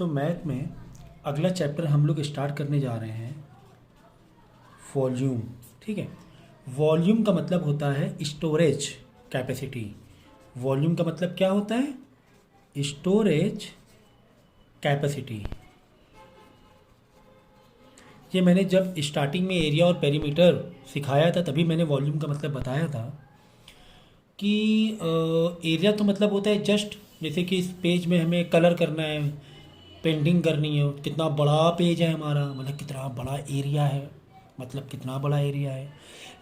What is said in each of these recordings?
Math में अगला chapter हम लोग स्टार्ट करने जा रहे हैं वॉल्यूम। ठीक है, वॉल्यूम का मतलब होता है स्टोरेज कैपेसिटी। वॉल्यूम का मतलब क्या होता है? Storage capacity. ये मैंने जब स्टार्टिंग में एरिया और पेरीमीटर सिखाया था तभी मैंने वॉल्यूम का मतलब बताया था कि एरिया तो मतलब होता है जस्ट जैसे कि इस पेज में हमें कलर करना है, पेंटिंग करनी है, कितना बड़ा पेज है हमारा, मतलब कितना बड़ा एरिया है, मतलब कितना बड़ा एरिया है।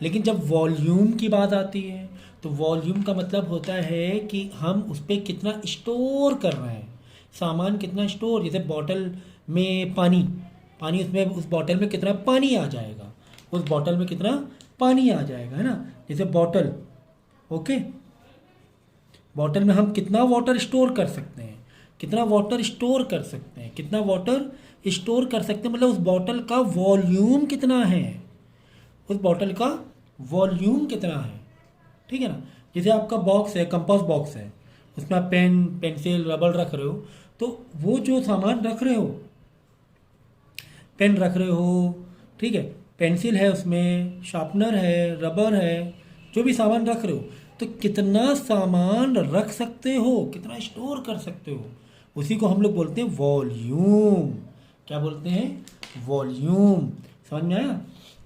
लेकिन जब वॉल्यूम की बात आती है तो वॉल्यूम का मतलब होता है कि हम उस पर कितना स्टोर कर रहे हैं, सामान कितना स्टोर। जैसे बॉटल में पानी, पानी उसमें उस बॉटल में कितना पानी आ जाएगा, उस बॉटल में कितना पानी आ जाएगा, है ना। जैसे बॉटल, ओके, बॉटल में हम कितना वाटर स्टोर कर सकते हैं, कितना वाटर स्टोर कर सकते हैं, कितना वाटर स्टोर कर सकते हैं, मतलब उस बॉटल का वॉल्यूम कितना है, उस बॉटल का वॉल्यूम कितना है। ठीक है ना। जैसे आपका बॉक्स है, कंपास बॉक्स है, उसमें आप पेन, पेंसिल, रबड़ रख रहे हो, तो वो जो सामान रख रहे हो, पेन रख रहे हो, ठीक है, पेंसिल है उसमें, शार्पनर है, रबर है, जो भी सामान रख रहे हो, तो कितना सामान रख सकते हो, कितना स्टोर कर सकते हो, उसी को हम लोग बोलते हैं वॉल्यूम। क्या बोलते हैं? वॉल्यूम। समझ में आया?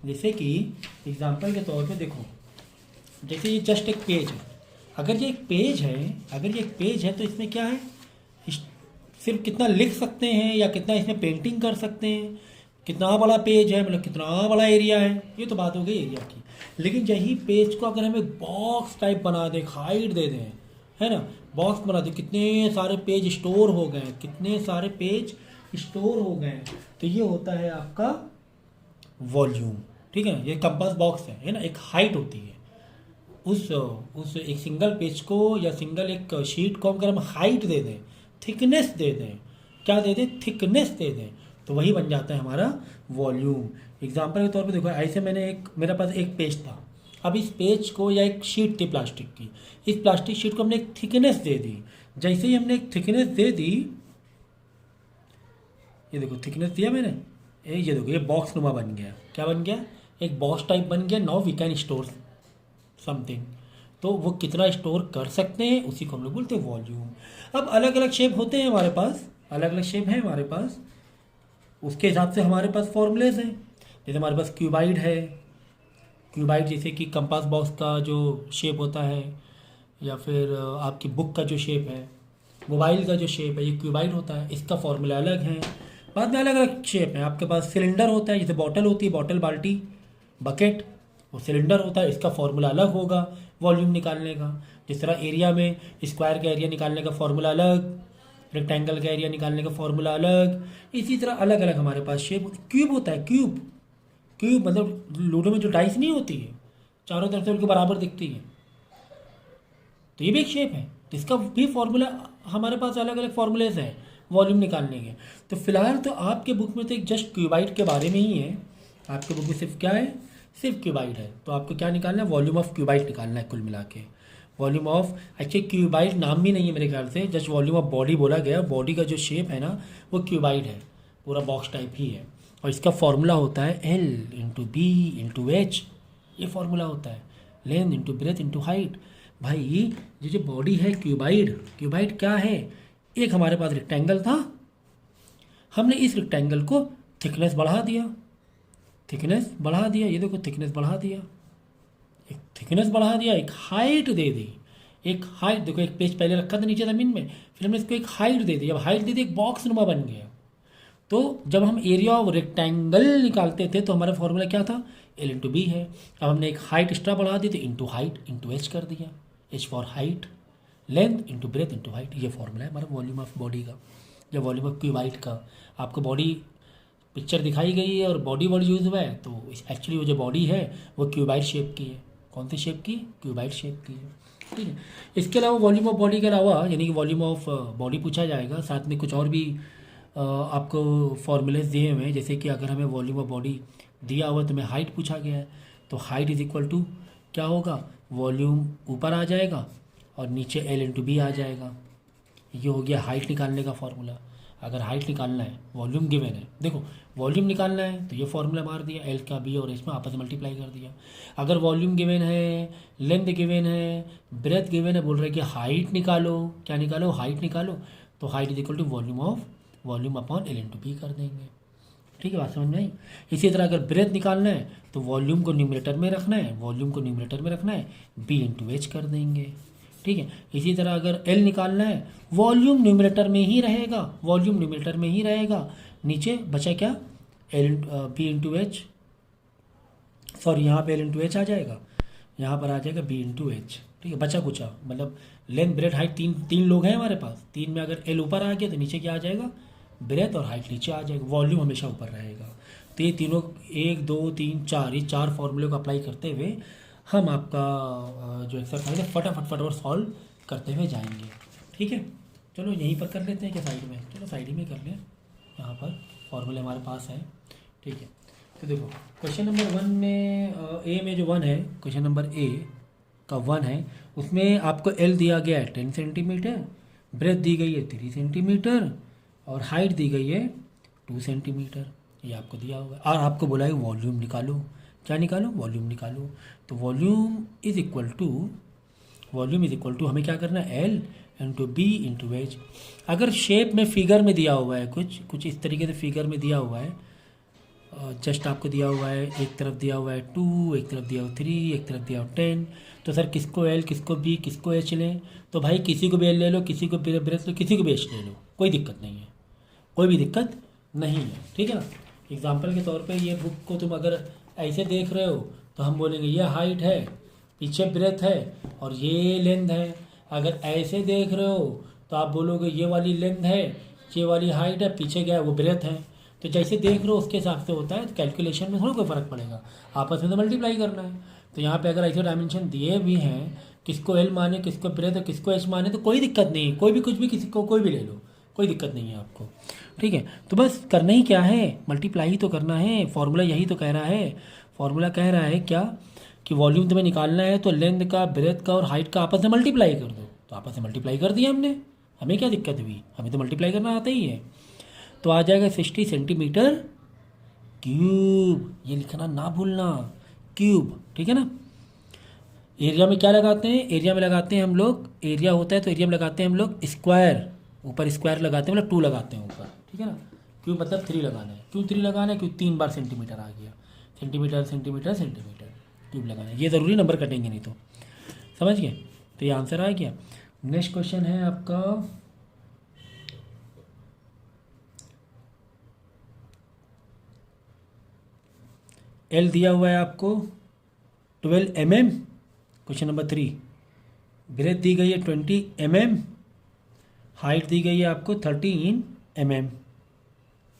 जैसे कि एग्जांपल के तौर पे देखो, जैसे ये जस्ट एक पेज है, अगर ये एक पेज है, अगर ये एक पेज है तो इसमें क्या है, सिर्फ कितना लिख सकते हैं या कितना इसमें पेंटिंग कर सकते हैं, कितना बड़ा पेज है, मतलब कितना बड़ा एरिया है, ये तो बात हो गई एरिया की। लेकिन यही पेज को अगर हमें बॉक्स टाइप बना दें, हाइट दे दें, है ना, बॉक्स बना दें, कितने सारे पेज स्टोर हो गए, कितने सारे पेज स्टोर हो गए, तो ये होता है आपका वॉल्यूम। ठीक है, ये कंपास बॉक्स है ना, एक हाइट होती है उस एक सिंगल पेज को या सिंगल एक शीट को अगर हम हाइट दे दें, थिकनेस दे दें, क्या दे दें? थिकनेस दे दें, तो वही बन जाता है हमारा वॉल्यूम। एग्जांपल के तौर पे देखो, ऐसे मेरे पास एक पेज था, अब इस पेज को या एक शीट थी प्लास्टिक की, इस प्लास्टिक शीट को हमने एक थिकनेस दे दी। जैसे ही हमने एक थिकनेस दे दी, ये देखो थिकनेस दिया मैंने, ये देखो ये बॉक्स नुमा बन गया। क्या बन गया? एक बॉक्स टाइप बन गया। Now we can store something. तो वो कितना स्टोर कर सकते हैं उसी को हम लोग बोलते हैं वॉल्यूम। अब अलग अलग शेप होते हैं हमारे पास, अलग अलग शेप है हमारे पास, उसके हिसाब से हमारे पास फॉर्मूलेज हैं। जैसे हमारे पास क्यूबाइड है, क्यूबाइड जैसे कि कंपास बॉक्स का जो शेप होता है, या फिर आपकी बुक का जो शेप है, मोबाइल का जो शेप है, ये क्यूबाइड होता है, इसका फॉर्मूला अलग है। बाद में अलग अलग शेप है। आपके पास सिलेंडर होता है, जैसे बॉटल होती है, बॉटल, बाल्टी, बकेट, वो सिलेंडर होता है, इसका फॉर्मूला अलग होगा वॉल्यूम निकालने का। जिस तरह एरिया में स्क्वायर का एरिया निकालने का फॉर्मूला अलग, रेक्टेंगल का एरिया निकालने का फॉर्मूला अलग, इसी तरह अलग अलग हमारे पास शेप। क्यूब होता है, क्यूब, क्यूब मतलब लूडो में जो डाइस नहीं होती है, चारों तरफ से उनके बराबर दिखती है, तो ये भी एक शेप है, तो इसका भी फॉर्मूला हमारे पास अलग अलग फॉर्मूलेज हैं वॉल्यूम निकालने के। तो फिलहाल तो आपके बुक में तो एक जस्ट क्यूबाइड के बारे में ही है, आपके बुक में सिर्फ क्या है? सिर्फ क्यूबाइड है। तो आपको क्या निकालना है? वॉल्यूम ऑफ क्यूबाइड निकालना है कुल मिला के। वॉल्यूम ऑफ, एक्चुअली क्यूबाइड नाम भी नहीं है मेरे ख्याल से, जस्ट वॉल्यूम ऑफ बॉडी बोला गया। बॉडी का जो शेप है ना वो क्यूबाइड है, पूरा बॉक्स टाइप ही है, और इसका फॉर्मूला होता है L/B/H। ये फॉर्मूला होता है length into breadth into height. भाई ये जो बॉडी है क्यूबाइड, क्यूबाइड क्या है? एक हमारे पास रेक्टेंगल था, हमने इस रेक्टेंगल को थिकनेस बढ़ा दिया, थिकनेस बढ़ा दिया, ये देखो थिकनेस बढ़ा दिया, एक थिकनेस बढ़ा दिया, एक हाइट दे दी, एक हाइट देखो, एक पेज पहले रखा था नीचे ज़मीन में, फिर हमने इसको एक हाइट दे दी। अब हाइट दे दी, एक बॉक्स नुमा बन गया। तो जब हम एरिया ऑफ रेक्टेंगल निकालते थे तो हमारा फॉर्मूला क्या था? L/B है। अब हमने एक हाइट एक्स्ट्रा बढ़ा दी तो इंटू हाइट इंटू H कर दिया, H for height, length into breadth into height, ये फॉर्मूला है हमारा वॉल्यूम ऑफ बॉडी का, या वॉल्यूम ऑफ क्यूबाइड का। आपको बॉडी पिक्चर दिखाई गई है और बॉडी वर्ड यूज़ हुआ है, तो एक्चुअली वो जो बॉडी है वो क्यूबाइड शेप की है। कौन सी शेप की? क्यूबाइड शेप की है। ठीक है, इसके अलावा वॉल्यूम ऑफ बॉडी के अलावा यानी कि वॉल्यूम ऑफ बॉडी पूछा जाएगा, साथ में कुछ और भी आपको फॉर्मूलेज दिए हुए हैं। जैसे कि अगर हमें वॉल्यूम ऑफ बॉडी दिया हुआ तो हमें हाइट पूछा गया है, तो हाइट इज इक्वल टू क्या होगा? वॉल्यूम ऊपर आ जाएगा और नीचे L/B आ जाएगा। ये हो गया हाइट निकालने का फॉर्मूला। अगर हाइट निकालना है, वॉल्यूम गिवन है, देखो वॉल्यूम निकालना है तो ये फॉर्मूला मार दिया, एल का बी और एच में आपस में मल्टीप्लाई कर दिया। अगर वॉल्यूम गिवन है, लेंथ गिवन है, ब्रेथ गिवन है, बोल रहे हैं कि हाइट निकालो, क्या निकालो, हाइट निकालो, तो height is equal to volume upon L into B कर देंगे। ठीक है, बात समझ में आई। इसी तरह अगर ब्रेथ निकालना है तो वॉल्यूम को न्यूमरेटर में रखना है, बी इंटू एच कर देंगे। ठीक है, इसी तरह अगर एल निकालना है, वॉल्यूम न्यूमरेटर में ही रहेगा, नीचे बचा क्या, L B into H, sorry यहाँ पे एल इंटू एच आ जाएगा, यहाँ पर आ जाएगा बी इंटू एच। ठीक है, बचा कुचा मतलब लेंथ ब्रेथ हाइट तीन लोग हैं हमारे पास, तीन में अगर एल ऊपर आ गया तो नीचे क्या आ जाएगा, ब्रेथ और हाइट नीचे आ जाएगा, वॉल्यूम हमेशा ऊपर रहेगा। तो ये तीनों 1 2 3 4 ये 4 फॉर्मूले को अप्लाई करते हुए हम आपका जो एक्सरसाइज है फटाफट सॉल्व करते हुए जाएंगे। ठीक है, चलो यहीं पर कर लेते हैं क्या, साइड में, चलो साइड ही में कर लें, यहाँ पर फॉर्मूले हमारे पास है। ठीक है, तो देखो क्वेश्चन नंबर 1 में ए में जो 1 है, क्वेश्चन नंबर ए का 1 है, उसमें आपको एल दिया गया है 10 सेंटीमीटर, ब्रेथ दी गई है 3 सेंटीमीटर और हाइट दी गई है 2 सेंटीमीटर, ये आपको दिया होगा। और आपको बोला है वॉल्यूम निकालो, क्या निकालो, वॉल्यूम निकालो। तो वॉल्यूम इज इक्वल टू हमें क्या करना है, L into B into H. अगर शेप में फिगर में दिया हुआ है, कुछ इस तरीके से फिगर में दिया हुआ है, जस्ट आपको दिया हुआ है, एक तरफ दिया हुआ है 2, एक तरफ दिया हुआ 3, एक तरफ दिया हुआ 10, तो सर किसको एल, किसको बी, किसको एच लें, तो भाई किसी को भी एल ले लो, किसी को ब्रेथ लो, किसी को भी एच ले लो, कोई दिक्कत नहीं है, कोई भी दिक्कत नहीं है। ठीक है ना, एग्जाम्पल के तौर पे ये बुक को तुम अगर ऐसे देख रहे हो तो हम बोलेंगे ये हाइट है, पीछे ब्रेथ है और ये लेंथ है। अगर ऐसे देख रहे हो तो आप बोलोगे ये वाली लेंथ है, ये वाली हाइट है, पीछे क्या है, वो ब्रेथ है। तो जैसे देख रहे हो उसके हिसाब से होता है, तो कैलकुलेशन में थोड़ा कोई फ़र्क पड़ेगा, आपस में तो मल्टीप्लाई करना है। तो यहाँ पे अगर ऐसे डायमेंशन दिए भी हैं, किसको एल माने, किसको ब्रेथ और किसको एच माने, तो कोई दिक्कत नहीं है, कोई भी कुछ भी किसी को कोई भी ले लो, कोई दिक्कत नहीं है आपको। ठीक है, तो बस करना ही क्या है, मल्टीप्लाई ही तो करना है, फॉर्मूला यही तो कह रहा है। फॉर्मूला कह रहा है क्या, कि वॉल्यूम तुम्हें निकालना है तो लेंथ का, ब्रेथ का और हाइट का आपस में मल्टीप्लाई कर दो। तो आपस में मल्टीप्लाई कर दिया हमने, हमें क्या दिक्कत हुई, हमें तो मल्टीप्लाई करना आता ही है। तो आ जाएगा 60 सेंटीमीटर क्यूब, ये लिखना ना भूलना, क्यूब। ठीक है ना। एरिया में क्या लगाते हैं, एरिया में लगाते हैं हम लोग, एरिया होता है तो एरिया में लगाते हैं हम लोग स्क्वायर, ऊपर स्क्वायर लगाते हैं मतलब 2 लगाते हैं ऊपर। ठीक है ना, क्यों मतलब 3 लगाना है, क्यों 3 लगाना है, क्यों 3 बार सेंटीमीटर आ गया, सेंटीमीटर सेंटीमीटर सेंटीमीटर, क्यूब लगाना है, ये ज़रूरी नंबर कटेंगे नहीं तो, समझ गए। तो ये आंसर आ गया। नेक्स्ट क्वेश्चन है आपका एल दिया हुआ है आपको 12 mm, क्वेश्चन नंबर 3। ब्रेथ दी गई है 20 mm, हाइट दी गई है आपको 13 mm।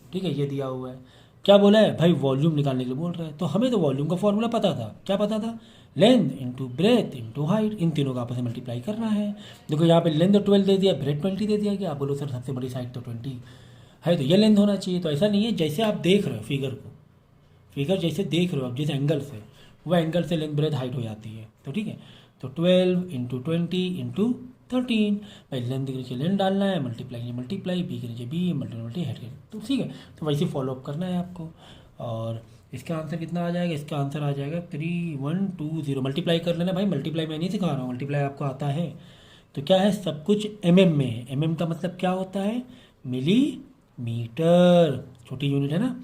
ठीक है, ये दिया हुआ है। क्या बोला है भाई, वॉल्यूम निकालने के लिए बोल रहा है, तो हमें तो वॉल्यूम का फॉर्मूला पता था, क्या पता था, length into breadth into height, इन तीनों का आपस में मल्टीप्लाई करना है। देखो यहाँ पे लेंथ 12 दे दिया, ब्रेथ 20 दे दिया गया। आप बोलो सर सबसे बड़ी साइड तो 20 है, तो ये लेंथ होना चाहिए। तो ऐसा नहीं है, जैसे आप देख रहे हो फिगर को, फिगर जैसे देख रहे हो आप, जिस एंगल से, वो एंगल से लेंथ ब्रेथ हाइट हो जाती है। तो ठीक है, तो 12 इंटू 20 इंटू 13, भाई लेंथ के नीचे लेंथ डालना है, मल्टीप्लाई, बी के नीचे बी, मल्टीप्लाई हेड के, तो ठीक है, तो वैसे फॉलोअप करना है आपको। और इसका आंसर कितना आ जाएगा, इसका आंसर आ जाएगा 3120। मल्टीप्लाई कर लेना भाई, मल्टीप्लाई मैं नहीं सिखा रहा हूँ, मल्टीप्लाई आपको आता है। तो क्या है, सब कुछ mm में है, mm का मतलब क्या होता है, मिलीमीटर, छोटी यूनिट है ना।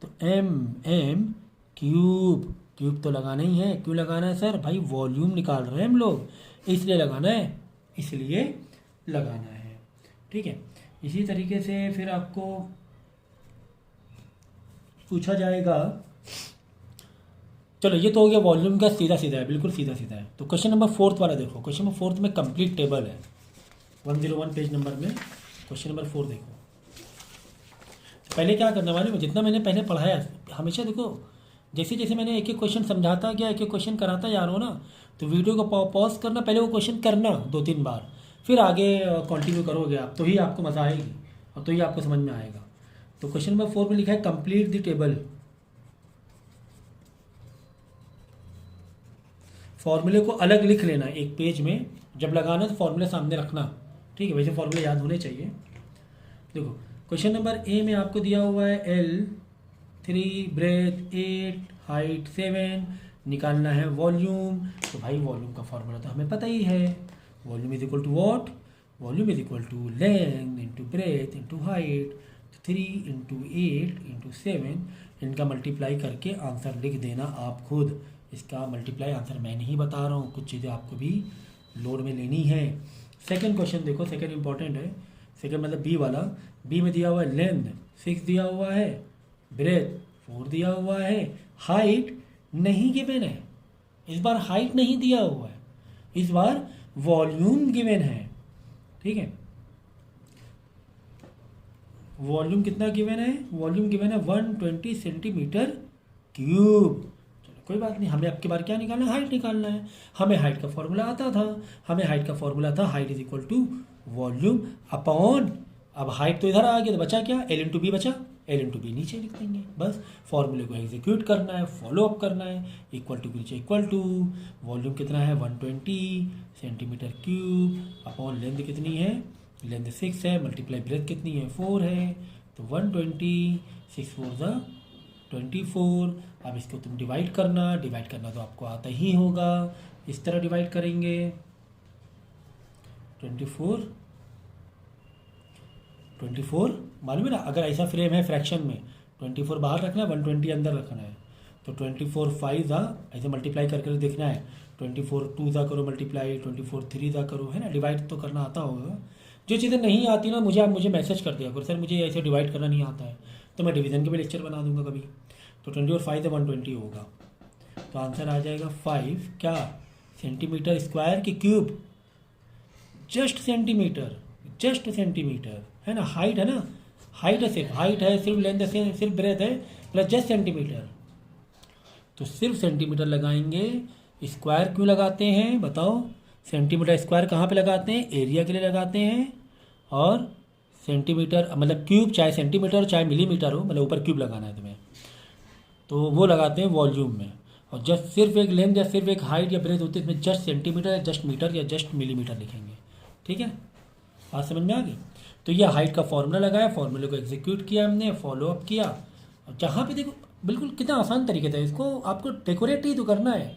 तो m क्यूब, क्यूब तो लगाना ही है। क्यों लगाना है सर, भाई वॉल्यूम निकाल रहे हैं हम लोग, इसलिए लगाना है, इसलिए लगाना है। ठीक है, इसी तरीके से फिर आपको पूछा जाएगा, चलो ये तो हो गया वॉल्यूम का, सीधा सीधा है, बिल्कुल सीधा सीधा है। तो क्वेश्चन नंबर 4 वाला देखो, क्वेश्चन नंबर 4 में कंप्लीट टेबल है, 101 पेज नंबर में क्वेश्चन नंबर 4 देखो। पहले क्या करना वाले, जितना मैंने पहले पढ़ाया हमेशा देखो, जैसे जैसे मैंने एक एक क्वेश्चन समझाता गया, एक एक क्वेश्चन कराता जा रहा हूँ ना, तो वीडियो को पॉज करना, पहले वो क्वेश्चन करना 2-3 बार, फिर आगे कंटिन्यू करोगे आप, तो ही आपको मज़ा आएगी और तो ही आपको समझ में आएगा। तो क्वेश्चन नंबर 4 में लिखा है कंप्लीट द टेबल। फॉर्मूले को अलग लिख लेना एक पेज में, जब लगाना तो फॉर्मूले सामने रखना। ठीक है, वैसे फॉर्मूले याद होने चाहिए। देखो क्वेश्चन नंबर ए में आपको दिया हुआ है L 3, ब्रेथ 8, हाइट 7, निकालना है वॉल्यूम। तो भाई वॉल्यूम का फॉर्मूला तो हमें पता ही है, volume is equal to what, volume is equal to length into breadth into height, 3 into 8 into 7, इनका मल्टीप्लाई करके आंसर लिख देना आप खुद। इसका मल्टीप्लाई आंसर मैं नहीं बता रहा हूँ, कुछ चीज़ें आपको भी लोड में लेनी है। सेकंड क्वेश्चन देखो, सेकंड इंपॉर्टेंट है, सेकंड मतलब बी वाला। बी में दिया हुआ है लेंथ 6 दिया हुआ है, ब्रेथ 4 दिया हुआ है, हाइट नहीं गिवन है। इस बार हाइट नहीं दिया हुआ है, इस बार वॉल्यूम गिवन है। ठीक है, वॉल्यूम कितना गिवन है, वॉल्यूम गिवन है 120 सेंटीमीटर क्यूब। चलो कोई बात नहीं, हमें आपके बार क्या निकालना है, हाइट निकालना है। हमें हाइट का फॉर्मूला आता था, हमें हाइट का फॉर्मूला था height is equal to volume upon, अब हाइट तो इधर आ गया तो बचा क्या, L इंटू बी बचा, L इंटू बी नीचे लिख देंगे। बस फॉर्मूले को एग्जीक्यूट करना है, फॉलो अप करना है। इक्वल टू के नीचे इक्वल टू, वॉल्यूम कितना है 120 सेंटीमीटर क्यूब अपॉन लेंथ कितनी है, लेंथ 6 है, मल्टीप्लाई ब्रेथ कितनी है 4 है, तो 120, 6 4 24। अब इसको तुम डिवाइड करना तो आपको आता ही होगा, इस तरह डिवाइड करेंगे 24 मालूम है ना। अगर ऐसा फ्रेम है फ्रैक्शन में 24 बाहर रखना है, 120 अंदर रखना है, तो 24 5 ऐसे मल्टीप्लाई करके देखना है। 24 2 करो मल्टीप्लाई, 24 3 करो, है ना। डिवाइड तो करना आता होगा। जो चीज़ें नहीं आती ना मुझे मैसेज कर दिया करो, सर मुझे ऐसे डिवाइड करना नहीं आता है, तो मैं डिवीज़न के भी लेक्चर बना दूंगा कभी। तो 24 5 120 होगा, तो आंसर आ जाएगा 5 क्या सेंटीमीटर स्क्वायर की क्यूब, जस्ट सेंटीमीटर है ना। हाइट है ना, हाइट है, सिर्फ हाइट है, सिर्फ लेंथ है, सिर्फ ब्रेथ है, प्लस जस्ट सेंटीमीटर। तो सिर्फ सेंटीमीटर लगाएंगे, स्क्वायर क्यों लगाते हैं बताओ। सेंटीमीटर स्क्वायर कहाँ पे लगाते हैं, एरिया के लिए लगाते हैं, और सेंटीमीटर मतलब क्यूब, चाहे सेंटीमीटर चाहे मिलीमीटर हो, मतलब ऊपर क्यूब लगाना है तुम्हें, तो वो लगाते हैं वॉल्यूम में। और जस्ट सिर्फ एक लेंथ या सिर्फ एक हाइट या ब्रेथ होती है, इसमें जस्ट सेंटीमीटर या जस्ट मीटर या जस्ट मिलीमीटर लिखेंगे। ठीक है, बात समझ में आ गई। तो ये हाइट का फॉर्मूला लगाया, फॉर्मूले को एग्जीक्यूट किया हमने, फॉलो अप किया। और जहाँ पे देखो बिल्कुल कितना आसान तरीके था, इसको आपको डेकोरेट ही तो करना है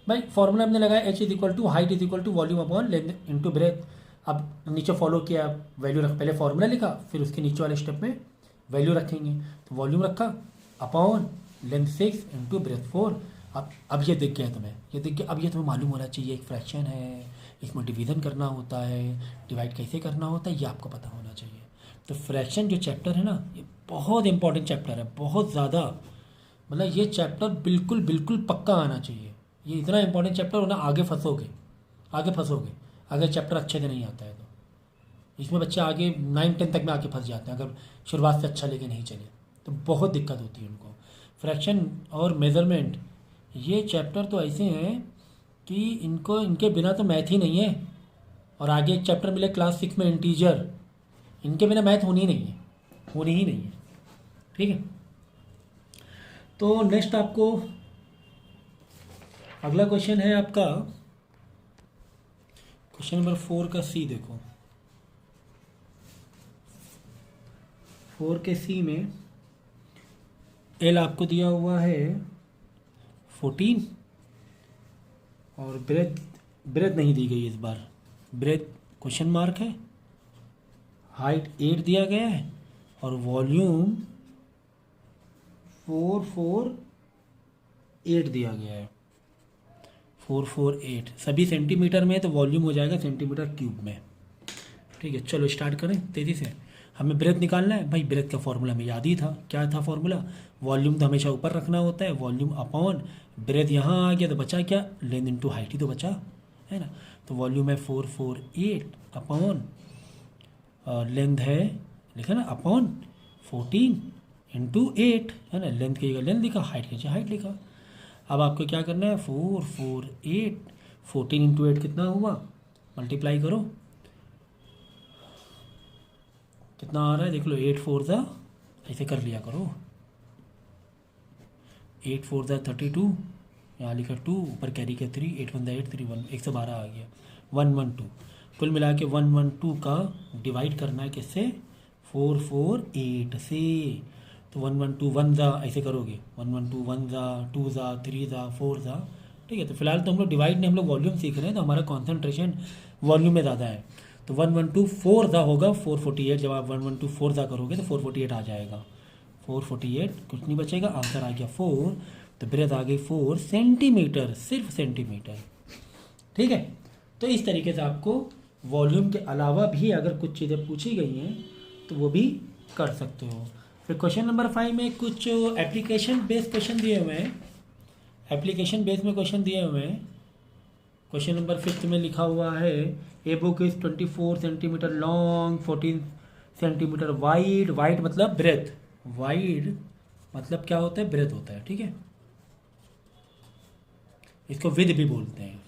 भाई। फॉर्मूला हमने लगाया H is equal to height is equal to volume upon length into breadth. अब नीचे फॉलो किया, वैल्यू रख, पहले फॉर्मूला लिखा, फिर उसके नीचे वाले स्टेप में वैल्यू रखेंगे। तो वॉल्यूम रखा अपॉन लेंथ 6 इंटू ब्रेथ 4। अब ये दिख गया तुम्हें, ये दिख गया। अब ये तुम्हें मालूम होना चाहिए एक फ्रैक्शन है, इसमें डिवीज़न करना होता है, डिवाइड कैसे करना होता है, ये आपको पता होना चाहिए। तो फ्रैक्शन जो चैप्टर है ना, ये बहुत इंपॉर्टेंट चैप्टर है, बहुत ज़्यादा। मतलब ये चैप्टर बिल्कुल पक्का आना चाहिए। ये इतना इंपॉर्टेंट चैप्टर हो ना, आगे फंसोगे अगर चैप्टर अच्छे से नहीं आता है तो। इसमें बच्चे आगे 9-10 तक में आके फंस जाते हैं, अगर शुरुआत से अच्छा लेके नहीं चले तो बहुत दिक्कत होती है उनको। फ्रैक्शन और मेज़रमेंट ये चैप्टर तो ऐसे हैं कि इनके बिना तो मैथ ही नहीं है। और आगे एक चैप्टर मिले क्लास 6 में इंटीजर, इनके बिना मैथ होनी ही नहीं है। ठीक है, तो नेक्स्ट आपको अगला क्वेश्चन है आपका क्वेश्चन नंबर 4 का सी। देखो 4 के सी में एल आपको दिया हुआ है 14 और ब्रेथ नहीं दी गई इस बार, ब्रेथ क्वेश्चन मार्क है। हाइट 8 दिया गया है और वॉल्यूम 448 दिया गया है। 448 सभी सेंटीमीटर में है, तो वॉल्यूम हो जाएगा सेंटीमीटर क्यूब में। ठीक है, चलो स्टार्ट करें तेज़ी से। हमें ब्रेथ निकालना है भाई। ब्रेथ का फॉर्मूला हमें याद ही था, क्या था फॉर्मूला, वॉल्यूम तो हमेशा ऊपर रखना होता है, वॉल्यूम अपॉन ब्रेथ। यहाँ आ गया तो बचा क्या, लेंथ इंटू हाइट ही तो बचा है ना। तो वॉल्यूम है 448 अपॉन लेंथ है लिखा ना अपॉन 14 इंटू 8 है ना। लेंथ की जगह लेंथ लिखा, हाइट की जगह हाइट लिखा। अब आपको क्या करना है, 448 14 इंटू 8 कितना हुआ, मल्टीप्लाई करो, कितना आ रहा है देख लो। 8 4 ऐसे कर लिया करो, 8 4 32, यहाँ लिखा 2, ऊपर कैरी के 3, 8 1 8 3 1, 112 आ गया 112। कुल मिला के 112 का डिवाइड करना है किससे, 448 से। तो 112 वन ज़ा ऐसे करोगे, 112 वन ज़ा, 2 ज़ा, 3 ज़ा, 4 ज़ा। ठीक है, तो फिलहाल तो हम लोग डिवाइड नहीं, हम लोग वॉल्यूम सीख रहे हैं, तो हमारा कॉन्सेंट्रेशन वॉल्यूम में ज़्यादा है। तो 112 4 ज़ा होगा 448, जब आप 112 4 ज़ा करोगे तो 448 आ जाएगा। 448 कुछ नहीं बचेगा, आंसर आ गया 4। तो ब्रेथ आ गई 4 सेंटीमीटर, सिर्फ सेंटीमीटर। ठीक है, तो इस तरीके से आपको वॉल्यूम के अलावा भी अगर कुछ चीज़ें पूछी गई हैं तो वो भी कर सकते हो। फिर क्वेश्चन नंबर 5 में कुछ एप्लीकेशन बेस्ड क्वेश्चन दिए हुए हैं, एप्लीकेशन बेस में क्वेश्चन दिए हुए हैं। क्वेश्चन नंबर 5 में लिखा हुआ है a book is 24 centimetre long, 14 centimetre wide. Wide मतलब ब्रेथ, वाइड मतलब क्या होता है, ब्रेथ होता है। ठीक है, इसको विद भी बोलते हैं,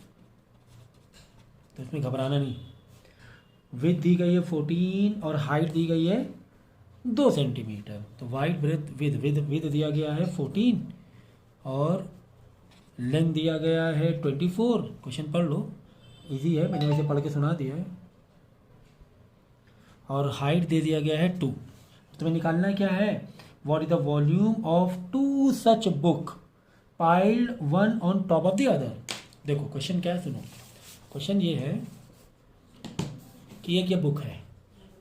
तो इसमें घबराना नहीं। विद दी गई है 14 और हाइट दी गई है 2 सेंटीमीटर। तो wide breadth with with with दिया गया है 14 और लेंथ दिया गया है 24। क्वेश्चन पढ़ लो, इजी है, मैंने वैसे पढ़ के सुना दिया है। और हाइट दे दिया गया है 2। तुम्हें निकालना क्या है, what is the volume of 2 such book piled one on top of the other. देखो क्वेश्चन क्या है, सुनो। क्वेश्चन ये है कि एक ये बुक है,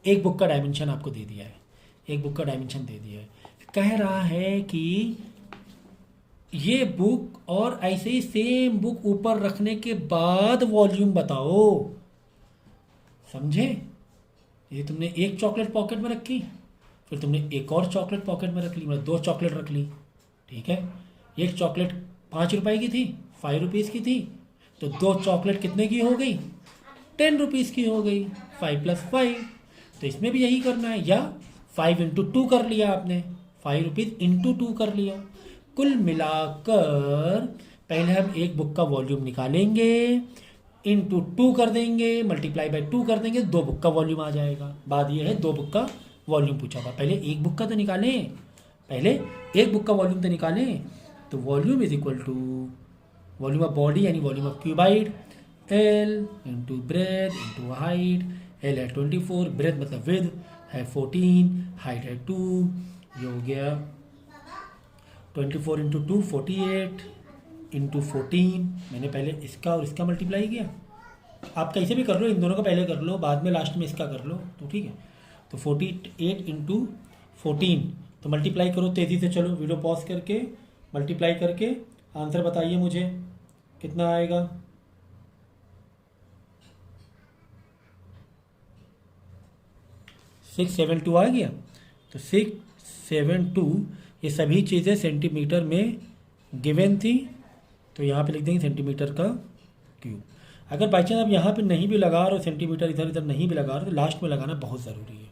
एक बुक का डायमेंशन आपको दे दिया है, एक बुक का डायमेंशन दे दिया है। कह रहा है कि ये बुक और ऐसे ही सेम बुक ऊपर रखने के बाद वॉल्यूम बताओ। समझे, ये तुमने एक चॉकलेट पॉकेट में रखी, फिर तुमने एक और चॉकलेट पॉकेट में रख ली, मतलब 2 चॉकलेट रख ली। ठीक है, एक चॉकलेट 5 रुपए की थी, 5 रुपीज़ की थी, तो 2 चॉकलेट कितने की हो गई, 10 रुपीज़ की हो गई, 5 + 5। तो इसमें भी यही करना है, या 5 × 2 कर लिया आपने, 5 रुपीज़ × 2 कर लिया। कुल मिलाकर पहले हम एक बुक का वॉल्यूम निकालेंगे, × 2 कर देंगे, मल्टीप्लाई बाय 2 कर देंगे, 2 बुक का वॉल्यूम आ जाएगा। बात यह है 2 बुक का वॉल्यूम पूछा था, पहले एक बुक का तो निकालें, पहले एक बुक का वॉल्यूम तो निकालें। तो volume is equal to volume of body यानी volume of cuboid, L × breadth × height. L है 24, ब्रेथ मतलब विद है 14, हाइट है 2, ये हो गया 24 × 2 48 × 14। मैंने पहले इसका और इसका मल्टीप्लाई किया, आप कैसे भी कर लो, इन दोनों का पहले कर लो, बाद में लास्ट में इसका कर लो, तो ठीक है। तो 48 × 14, तो मल्टीप्लाई करो तेज़ी से, चलो वीडियो पॉज करके मल्टीप्लाई करके आंसर बताइए मुझे कितना आएगा। 672 आ गया। तो 672 ये सभी चीज़ें सेंटीमीटर में गिवन थी, तो यहाँ पे लिख देंगे सेंटीमीटर का क्यूब। अगर बाई चांस आप यहाँ पे नहीं भी लगा रहे हो, सेंटीमीटर इधर इधर नहीं भी लगा रहे हो, तो लास्ट में लगाना बहुत ज़रूरी है।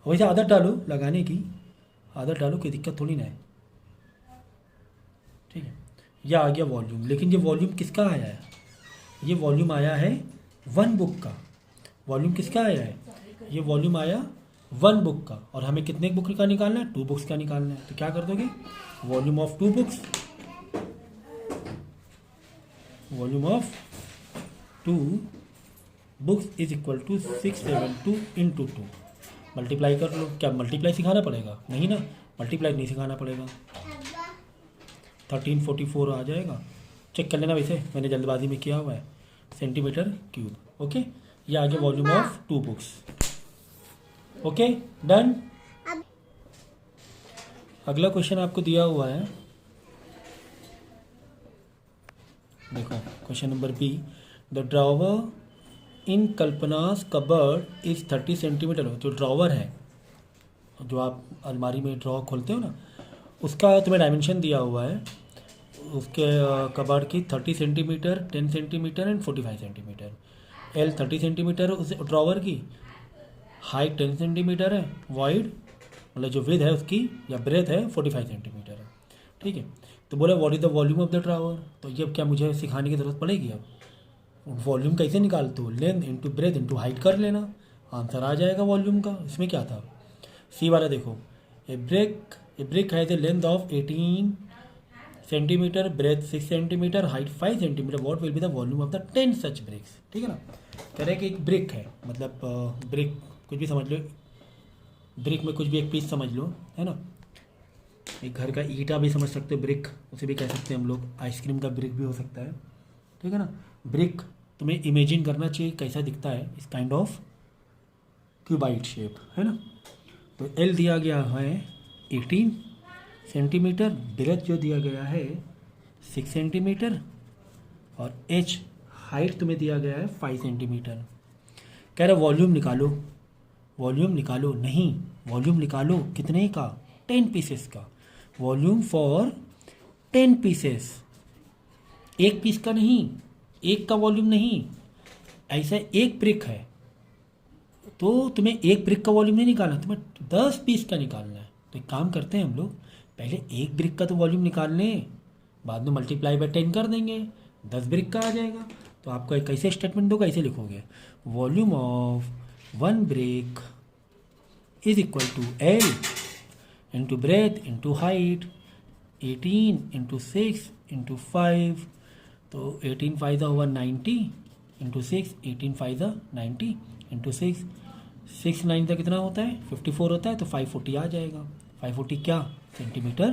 वैसे आदत डालो लगाने की, आदत डालो, कोई दिक्कत थोड़ी ना है। ठीक है, यह आ गया वॉल्यूम। लेकिन ये वॉल्यूम किसका आया है, ये वॉल्यूम आया है 1 बुक का। वॉल्यूम किसका आया है, ये वॉल्यूम आया 1 बुक का, और हमें कितने बुक का निकालना है, 2 बुक्स का निकालना है। तो क्या कर दोगे, volume of 2 books, volume of 2 books is equal to 672 × 2। Multiply कर लो। क्या मल्टीप्लाई सिखाना पड़ेगा, नहीं ना, मल्टीप्लाई नहीं सिखाना पड़ेगा। 1344 आ जाएगा, चेक कर लेना, वैसे मैंने जल्दबाजी में किया हुआ है, सेंटीमीटर क्यूब। ओके, ये आ गया volume of 2 books. Okay done. अगला क्वेश्चन आपको दिया हुआ है, देखो question number B, the drawer in Kalpana's cupboard is 30 centimetre. जो ड्रॉवर है, जो आप अलमारी में ड्रॉ खोलते हो ना, उसका तुम्हें डायमेंशन दिया हुआ है, उसके कबर्ड की 30 centimetre, 10 centimetre and 45 centimetre. L 30 centimetre उस ड्रॉवर की, हाइट 10 सेंटीमीटर है, वाइड मतलब जो विद है उसकी या ब्रेथ है 45 सेंटीमीटर है। ठीक है, तो बोला what is the volume of the drawer. तो ये क्या मुझे सिखाने की ज़रूरत पड़ेगी, अब वॉल्यूम कैसे निकालते हो, लेंथ × ब्रेथ × हाइट कर लेना, आंसर आ जाएगा वॉल्यूम का। इसमें क्या था, सी वाला देखो, a brick has a length of 18 centimeter, breadth 6 centimeter, height 5 centimeter, what will be the volume of the 10 such bricks. ठीक है ना, कह रहे हैं कि एक ब्रिक है, मतलब ब्रिक कुछ भी समझ लो, ब्रिक में कुछ भी एक पीस समझ लो, है ना। एक घर का ईंटा भी समझ सकते हो, ब्रिक उसे भी कह सकते हैं हम लोग। आइसक्रीम का ब्रिक भी हो सकता है, ठीक है ना। ब्रिक तुम्हें इमेजिन करना चाहिए कैसा दिखता है, इस काइंड ऑफ क्यूबाइड शेप, है ना। तो एल दिया गया है 18 सेंटीमीटर, ब्रेथ जो दिया गया है 6 सेंटीमीटर, और एच हाइट तुम्हें दिया गया है 5 सेंटीमीटर। कह रहा वॉल्यूम निकालो, वॉल्यूम निकालो, नहीं वॉल्यूम निकालो कितने का, 10 पीसेस का। वॉल्यूम फॉर 10 पीसेस, एक पीस का नहीं, एक का वॉल्यूम नहीं। ऐसा एक ब्रिक है तो तुम्हें एक ब्रिक का वॉल्यूम नहीं निकालना, तुम्हें 10 पीस का निकालना है। तो एक काम करते हैं हम लोग, पहले एक ब्रिक का तो वॉल्यूम निकाल लें, बाद में मल्टीप्लाई बाय 10 कर देंगे, 10 ब्रिक का आ जाएगा। तो आपको एक कैसे स्टेटमेंट दो, कैसे लिखोगे, volume of 1 brick is equal to L into breadth into height, 18 into 6 into 5, तो 18 5 हुआ 90 इंटू 6, 18 5 90 इंटू 6, 6 9 कितना होता है 54 होता है, तो 540 आ जाएगा। 540 क्या, सेंटीमीटर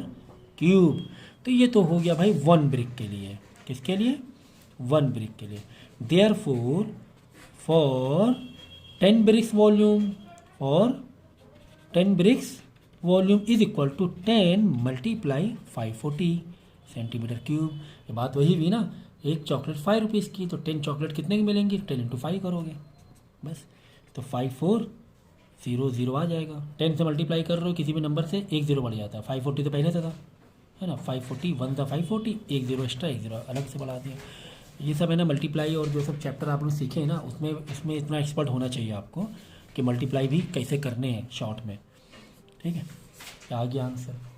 क्यूब। तो ये तो हो गया भाई 1 ब्रिक के लिए, किसके लिए, 1 ब्रिक के लिए। देयरफॉर फॉर 10 ब्रिक्स वॉल्यूम, और 10 bricks volume is equal to 10 multiply 540 centimetre cube. ये बात वही हुई ना, एक चॉकलेट 5 रुपीज़ की, तो 10 चॉकलेट कितने की मिलेंगी, 10 इंटू 5 करोगे बस, तो 5400 आ जाएगा। 10 से मल्टीप्लाई कर रहे हो किसी भी नंबर से, एक जीरो बढ़ जाता है, 540 तो पहले से था, है ना। 540 1 था 540, एक जीरो एक्स्ट्रा, एक जीरो अलग से बढ़ा दिया। ये सब है ना मल्टीप्लाई, और जो सब चैप्टर आप लोग सीखे हैं ना, उसमें इतना एक्सपर्ट होना चाहिए आपको कि मल्टीप्लाई भी कैसे करने हैं शॉर्ट में, ठीक है। आ गया आंसर।